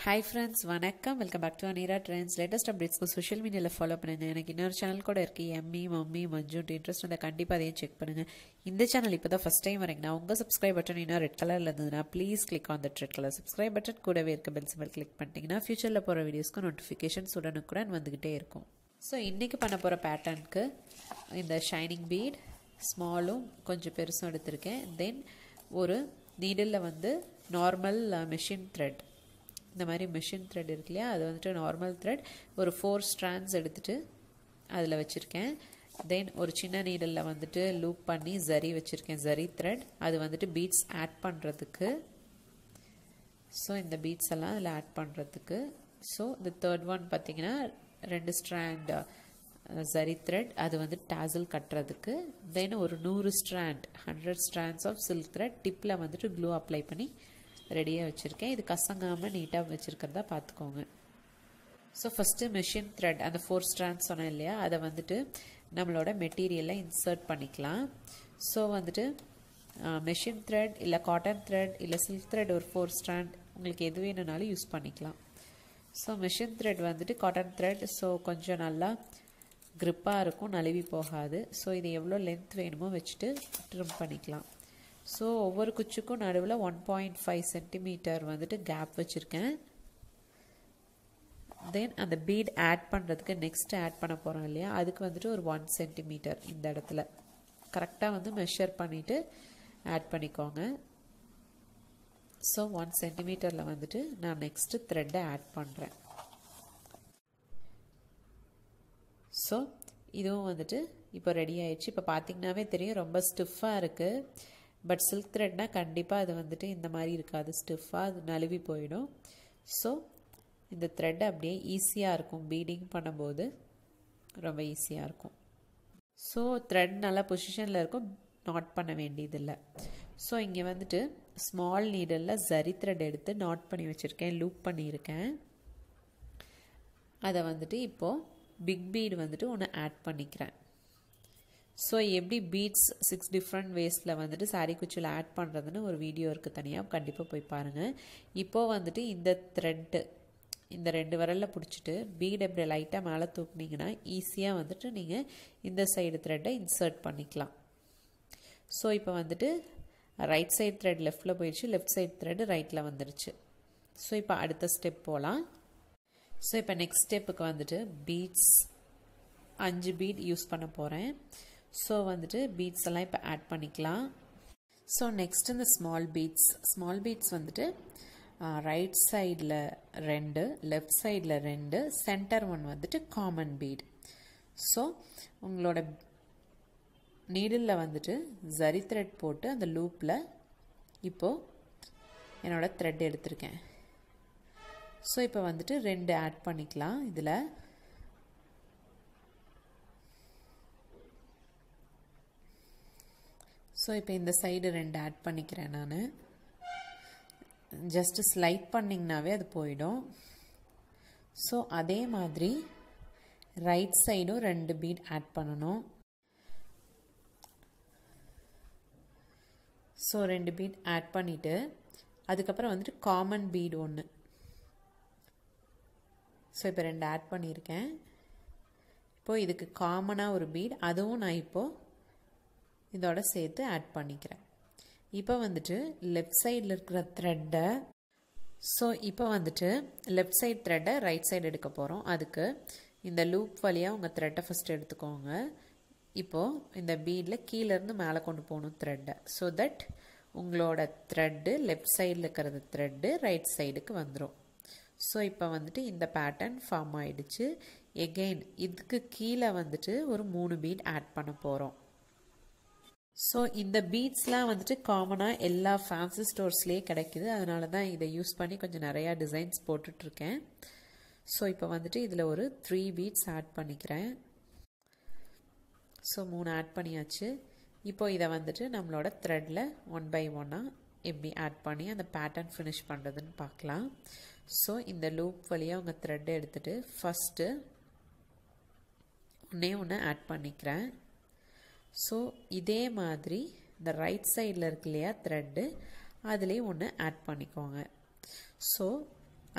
Hi friends, வணக்கம். Welcome back to Aneera trends. Latest அப்டேட்ஸ்க்கு social மீடியாவில் ஃபாலோ பண்ணுங்கள். எனக்கு இன்னொரு சேனல் கூட இருக்குது, எம்மி மம்மி மஞ்சுன்ட்டு. இன்ட்ரெஸ்ட் இருந்தால் கண்டிப்பாக அதையும் செக் பண்ணுங்கள். இந்த சேனல் இப்போ தான் ஃபஸ்ட் டைம் வரீங்கன்னா உங்கள் சப்ஸ்கிரைப் பட்டன் இன்னும் ரெட் கலரில் இருந்ததுன்னா please click on that red colour subscribe button. கூடவே இருக்க பெல் சிம்பல் கிளிக் பண்ணிட்டீங்கன்னா ஃபியூச்சரில் போகிற வீடியோஸ்க்கு நோட்டிஃபிகேஷன்ஸ் உடனுக்குடன் வந்துக்கிட்டே இருக்கும். ஸோ இன்றைக்கி பண்ண போகிற பேட்டர்னுக்கு இந்த ஷைனிங் பீட் ஸ்மாலும் கொஞ்சம் பெருசும் எடுத்திருக்கேன். தென் ஒரு நீடிலில் வந்து நார்மல் மெஷின் த்ரெட், இந்த மாதிரி மெஷின் த்ரெட் இருக்கு இல்லையா, அது வந்துட்டு நார்மல் த்ரெட் ஒரு 4 ஸ்ட்ராண்ட்ஸ் எடுத்துகிட்டு அதில் வச்சுருக்கேன். தென் ஒரு சின்ன நீடலில் வந்துட்டு லூப் பண்ணி ஜரி வச்சுருக்கேன், ஜரி த்ரெட். அது வந்துட்டு பீட்ஸ் ஆட் பண்ணுறதுக்கு. ஸோ இந்த பீட்ஸ் எல்லாம் அதில் ஆட் பண்ணுறதுக்கு. ஸோ இந்த தேர்ட் ஒன் பார்த்திங்கன்னா 2 ஸ்ட்ராண்ட் ஜரி த்ரெட், அது வந்து டாசல் கட்டுறதுக்கு. தென் ஒரு 100 strand 100 strands of silk thread டிப்பில் வந்துட்டு க்ளூ அப்ளை பண்ணி ரெடியாக வச்சுருக்கேன். இது கசங்காமல் நீட்டாக வச்சுருக்கிறதா பார்த்துக்கோங்க. ஸோ ஃபஸ்ட்டு மெஷின் த்ரெட் அந்த 4 ஸ்ட்ராண்ட்ஸ் சொன்னேன் இல்லையா, அதை வந்துட்டு நம்மளோட மெட்டீரியலை இன்சர்ட் பண்ணிக்கலாம். ஸோ வந்துட்டு மெஷின் த்ரெட் இல்லை காட்டன் த்ரெட் இல்லை சில்க் த்ரெட் ஒரு 4 ஸ்ட்ராண்ட் உங்களுக்கு எது வேணுனாலும் யூஸ் பண்ணிக்கலாம். ஸோ மெஷின் த்ரெட் வந்துட்டு காட்டன் த்ரெட், ஸோ கொஞ்சம் நல்லா க்ரிப்பாக இருக்கும், நழுவி போகாது. ஸோ இது எவ்வளோ லென்த் வேணுமோ வச்சுட்டு ட்ரிம் பண்ணிக்கலாம். ஸோ ஒவ்வொரு குச்சிக்கும் நடுவில் 1.5 சென்டிமீட்டர் வந்துட்டு கேப் வச்சுருக்கேன். தென் அந்த பீட் ஆட் பண்ணுறதுக்கு நெக்ஸ்ட் ஆட் பண்ண போகிறோம் இல்லையா, அதுக்கு வந்துட்டு ஒரு 1 சென்டிமீட்டர் இந்த இடத்துல கரெக்டாக வந்து மெஷர் பண்ணிவிட்டு ஆட் பண்ணிக்கோங்க. ஸோ 1 சென்டிமீட்டரில் வந்துட்டு நான் நெக்ஸ்ட்டு த்ரெட்டை ஆட் பண்ணுறேன். ஸோ இதுவும் வந்துட்டு இப்போ ரெடி ஆயிடுச்சு. இப்போ பார்த்திங்கனாவே தெரியும் ரொம்ப ஸ்டிஃபாக இருக்குது. பட் சில்க் த்ரெட்னா கண்டிப்பாக அது வந்துட்டு இந்த மாதிரி இருக்காது, ஸ்டிஃபாக அது நழுவி போயிடும். ஸோ இந்த த்ரெட் அப்படியே ஈஸியாக இருக்கும், பீடிங் பண்ணும்போது ரொம்ப ஈஸியாக இருக்கும். ஸோ த்ரெட் நல்லா பொசிஷனில் இருக்கும், நாட் பண்ண வேண்டியதில்லை. ஸோ இங்கே வந்துட்டு ஸ்மால் நீடலில் ஜரி த்ரெட் எடுத்து நாட் பண்ணி வச்சுருக்கேன், லூப் பண்ணியிருக்கேன். அதை வந்துட்டு இப்போது பிக் பீட் வந்துட்டு ஒன்று ஆட் பண்ணிக்கிறேன். ஸோ எப்படி பீட்ஸ் 6 டிஃப்ரெண்ட் வேஸில் வந்துட்டு சாரீ குச்சியில் ஆட் பண்ணுறதுன்னு ஒரு வீடியோ இருக்குது தனியாக, கண்டிப்பாக போய் பாருங்கள். இப்போது வந்துட்டு இந்த த்ரெட்டு இந்த 2 விரலில் பிடிச்சிட்டு பீட் எப்படி லைட்டாக மேலே தூக்குனீங்கன்னா ஈஸியாக வந்துட்டு நீங்கள் இந்த சைடு த்ரெட்டை இன்சர்ட் பண்ணிக்கலாம். ஸோ இப்போ வந்துட்டு ரைட் சைடு த்ரெட் லெஃப்டில் போயிடுச்சு, லெஃப்ட் சைடு த்ரெட் ரைட்டில் வந்துடுச்சு. ஸோ இப்போ அடுத்த ஸ்டெப் போகலாம். ஸோ இப்போ நெக்ஸ்ட் ஸ்டெப்புக்கு வந்துட்டு பீட்ஸ் 5 பீட் யூஸ் பண்ண போகிறேன். ஸோ வந்துட்டு பீட்ஸ் எல்லாம் இப்போ ஆட் பண்ணிக்கலாம். ஸோ நெக்ஸ்ட் இந்த ஸ்மால் பீட்ஸ் வந்துட்டு ரைட் சைடில் 2, லெஃப்ட் சைடில் 2, சென்டர் ஒன் வந்துட்டு காமன் பீட். ஸோ உங்களோட நீடிலில் வந்துட்டு ஜரி த்ரெட் போட்டு அந்த லூப்பில் இப்போது என்னோட த்ரெட் எடுத்திருக்கேன். ஸோ இப்போ வந்துட்டு 2 ஆட் பண்ணிக்கலாம் இதில். ஸோ இப்போ இந்த சைடு 2 ஆட் பண்ணிக்கிறேன் நான். ஜஸ்ட்டு ஸ்லைட் பண்ணிங்கனாவே அது போயிடும். ஸோ அதே மாதிரி ரைட் சைடும் 2 பீட் ஆட் பண்ணணும். ஸோ 2 பீட் ஆட் பண்ணிவிட்டு அதுக்கப்புறம் வந்துட்டு காமன் பீட் 1. ஸோ இப்போ 2 ஆட் பண்ணியிருக்கேன். இப்போது இதுக்கு காமனாக ஒரு பீட், அதுவும் நான் இப்போது இதோட சேர்த்து ஆட் பண்ணிக்கிறேன். இப்போ வந்துட்டு லெஃப்ட் சைடில் இருக்கிற த்ரெட்டை, ஸோ இப்போ வந்துட்டு லெஃப்ட் சைடு த்ரெட்டை ரைட் சைடு எடுக்க போகிறோம். அதுக்கு இந்த லூப் வழியாக உங்கள் த்ரெட்டை ஃபஸ்ட்டு எடுத்துக்கோங்க. இப்போது இந்த பீடில் கீழேருந்து மேலே கொண்டு போகணும் த்ரெட்டை. ஸோ தட் உங்களோட த்ரெட்டு லெஃப்ட் சைடில் இருக்கிறது த்ரெட்டு ரைட் சைடுக்கு வந்துடும். ஸோ இப்போ வந்துட்டு இந்த பேட்டர்ன் ஃபார்ம் ஆகிடுச்சு. எகெயின் இதுக்கு கீழே வந்துட்டு ஒரு 3 பீட் ஆட் பண்ண போகிறோம். ஸோ இந்த பீட்ஸ்லாம் வந்துட்டு காமனாக எல்லா ஃபேன்சி ஸ்டோர்ஸ்லேயே கிடைக்குது, அதனால தான் இதை யூஸ் பண்ணி கொஞ்சம் நிறையா டிசைன்ஸ் போட்டுட்ருக்கேன். ஸோ இப்போ வந்துட்டு இதில் ஒரு 3 பீட்ஸ் ஆட் பண்ணிக்கிறேன். ஸோ 3 ஆட் பண்ணியாச்சு. இப்போ இதை வந்துட்டு நம்மளோட த்ரெட்டில் 1 by 1 எப்படி ஆட் பண்ணி அந்த பேட்டர்ன் ஃபினிஷ் பண்ணுறதுன்னு பார்க்கலாம். ஸோ இந்த லூப் வழியாக உங்கள் த்ரெட்டை எடுத்துகிட்டு ஃபஸ்ட்டு ஒன்று ஆட் பண்ணிக்கிறேன். ஸோ இதே மாதிரி இந்த ரைட் சைடில் இருக்கு இல்லையா த்ரெட்டு, அதுலேயும் ஒன்று ஆட் பண்ணிக்கோங்க. ஸோ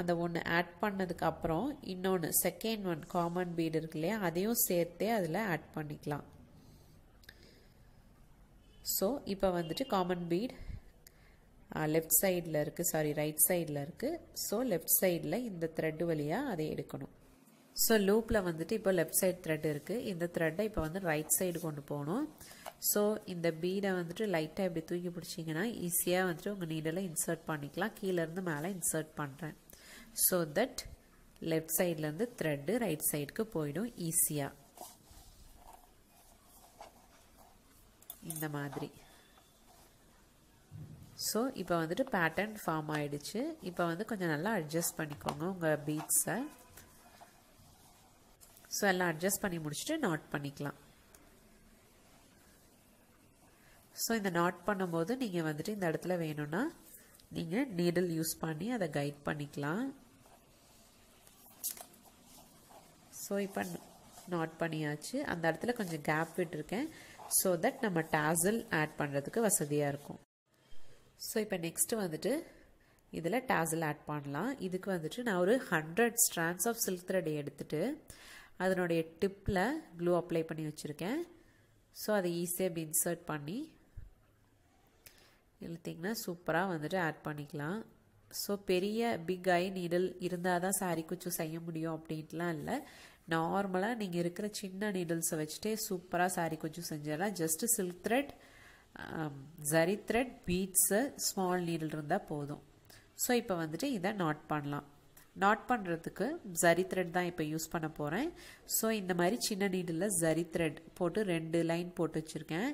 அந்த ஒன்று ஆட் பண்ணதுக்கு அப்புறம் இன்னொன்று செகண்ட் ஒன் காமன் பீட் இருக்கு இல்லையா, அதையும் சேர்த்தே அதில் ஆட் பண்ணிக்கலாம். ஸோ இப்போ வந்துட்டு காமன் பீட் லெஃப்ட் சைடில் இருக்குது, சாரி ரைட் சைடில் இருக்குது. ஸோ லெஃப்ட் சைடில் இந்த த்ரெட்டு வழியாக அதை எடுக்கணும். ஸோ லூப்பில் வந்துட்டு இப்போ லெஃப்ட் சைடு த்ரெட் இருக்குது. இந்த த்ரெட்டை இப்போ வந்து ரைட் சைடு கொண்டு போகணும். ஸோ இந்த பீடை வந்துட்டு லைட்டாக இப்படி தூக்கி பிடிச்சிங்கன்னா ஈஸியாக வந்துட்டு உங்கள் நீடில் இன்சர்ட் பண்ணிக்கலாம். கீழேருந்து மேலே இன்சர்ட் பண்ணுறேன். ஸோ தட் லெஃப்ட் சைட்லேருந்து த்ரெட்டு ரைட் சைடுக்கு போயிடும் ஈஸியாக. இந்த மாதிரி. ஸோ இப்போ வந்துட்டு பேட்டர்ன் ஃபார்ம் ஆகிடுச்சு. இப்போ வந்து கொஞ்சம் நல்லா அட்ஜஸ்ட் பண்ணிக்கோங்க உங்கள் பீட்ஸை. ஸோ எல்லாம் அட்ஜஸ்ட் பண்ணி முடிச்சுட்டு நாட் பண்ணிக்கலாம். ஸோ இந்த நாட் பண்ணும்போது நீங்கள் வந்துட்டு இந்த இடத்துல வேணும்னா நீங்கள் நீடில் யூஸ் பண்ணி அதை கைட் பண்ணிக்கலாம். ஸோ இப்போ நாட் பண்ணியாச்சு. அந்த இடத்துல கொஞ்சம் கேப் விட்டுருக்கேன். ஸோ தட் நம்ம டாசல் ஆட் பண்ணுறதுக்கு வசதியாக இருக்கும். ஸோ இப்போ நெக்ஸ்ட்டு வந்துட்டு இதில் டாசல் ஆட் பண்ணலாம். இதுக்கு வந்துட்டு நான் ஒரு 100 strands ஆஃப் சில்க் த்ரெட் எடுத்துகிட்டு அதனுடைய டிப்பில் க்ளூ அப்ளை பண்ணி வச்சுருக்கேன். ஸோ அதை ஈஸியாக இப்படி இன்சர்ட் பண்ணி இழுத்திங்கன்னா சூப்பராக வந்துட்டு ஆட் பண்ணிக்கலாம். ஸோ பெரிய பிக் ஐ நீடில் இருந்தால் தான் சாரீ குச்சு செய்ய முடியும் அப்படின்ட்டுலாம் இல்லை. நார்மலாக நீங்கள் இருக்கிற சின்ன நீடில்ஸை வச்சுட்டே சூப்பராக சாரீ குச்சு செஞ்சிடலாம். Just silk thread, zari thread, beads, small needle இருந்தால் போதும். ஸோ இப்போ வந்துட்டு இதை நாட் பண்ணலாம். நாட் பண்ணுறதுக்கு ஜரி த்ரெட் தான் இப்போ யூஸ் பண்ண போகிறேன். ஸோ இந்த மாதிரி சின்ன நீடில் ஜரி த்ரெட் போட்டு 2 லைன் போட்டு வச்சுருக்கேன்.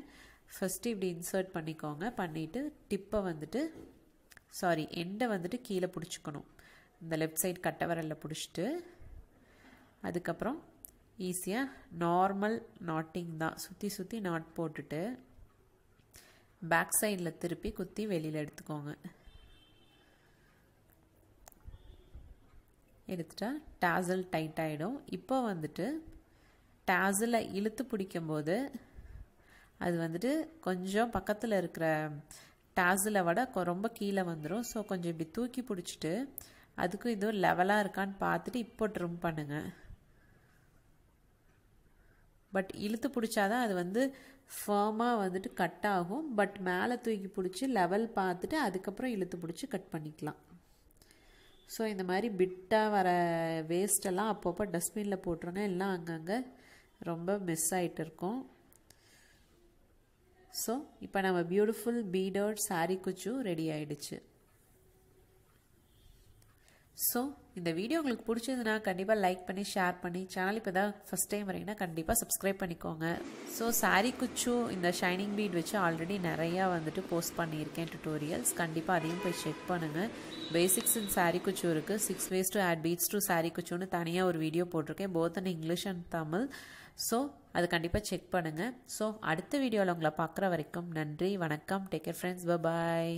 ஃபஸ்ட்டு இப்படி இன்சர்ட் பண்ணிக்கோங்க. பண்ணிவிட்டு டிப்பை வந்துட்டு எண்டை வந்துட்டு கீழே பிடிச்சிக்கணும். இந்த லெஃப்ட் சைடு கட்டை விரலில் பிடிச்சிட்டு அதுக்கப்புறம் ஈஸியாக நார்மல் நாட்டிங் தான் சுற்றி சுற்றி நாட் போட்டுட்டு பேக் சைடில் திருப்பி குத்தி வெளியில் எடுத்துக்கோங்க. எடுத்துட்டா டாசல் டைட் ஆகிடும். இப்போ வந்துட்டு டாசலை இழுத்து பிடிக்கும்போது அது வந்துட்டு கொஞ்சம் பக்கத்தில் இருக்கிற டாசலை விட ரொம்ப கீழே வந்துடும். ஸோ கொஞ்சம் இப்படி தூக்கி பிடிச்சிட்டு அதுக்கும் இதுவும் லெவலாக இருக்கான்னு பார்த்துட்டு இப்போ ட்ரிம் பண்ணுங்கள். பட் இழுத்து பிடிச்சாதான் அது வந்து ஃபர்மாக வந்துட்டு கட் ஆகும். பட் மேலே தூக்கி பிடிச்சி லெவல் பார்த்துட்டு அதுக்கப்புறம் இழுத்து பிடிச்சி கட் பண்ணிக்கலாம். ஸோ இந்த மாதிரி பிட்டாக வர வேஸ்டெல்லாம் அப்பப்போ டஸ்ட்பினில் போட்டுருங்க. எல்லாம் அங்கங்கே ரொம்ப மிஸ் ஆகிட்டு இருக்கும். ஸோ இப்போ நம்ம பியூட்டிஃபுல் பீடட் சாரீ குச்சு ரெடி ஆகிடுச்சு. ஸோ இந்த வீடியோ உங்களுக்கு பிடிச்சதுன்னா கண்டிப்பாக லைக் பண்ணி ஷேர் பண்ணி சேனல் இப்போ தான் ஃபஸ்ட் டைம் வரீங்கன்னா கண்டிப்பாக சப்ஸ்கிரைப் பண்ணிக்கோங்க. ஸோ சாரீ குச்சு இந்த ஷைனிங் பீட் வச்சு ஆல்ரெடி நிறையா வந்துட்டு போஸ்ட் பண்ணியிருக்கேன் டுட்டோரியல்ஸ். கண்டிப்பாக அதையும் போய் செக் பண்ணுங்கள். பேசிக்ஸ் இன் சாரீ குச்சு இருக்குது. 6 ways to add beads to sari குச்சுன்னு தனியாக ஒரு வீடியோ போட்டிருக்கேன், both in English and Tamil. So அது கண்டிப்பாக செக் பண்ணுங்கள். ஸோ அடுத்த வீடியோவில் உங்களை பார்க்குற வரைக்கும் நன்றி, வணக்கம், டேக் கேர் ஃப்ரெண்ட்ஸ், பாய்.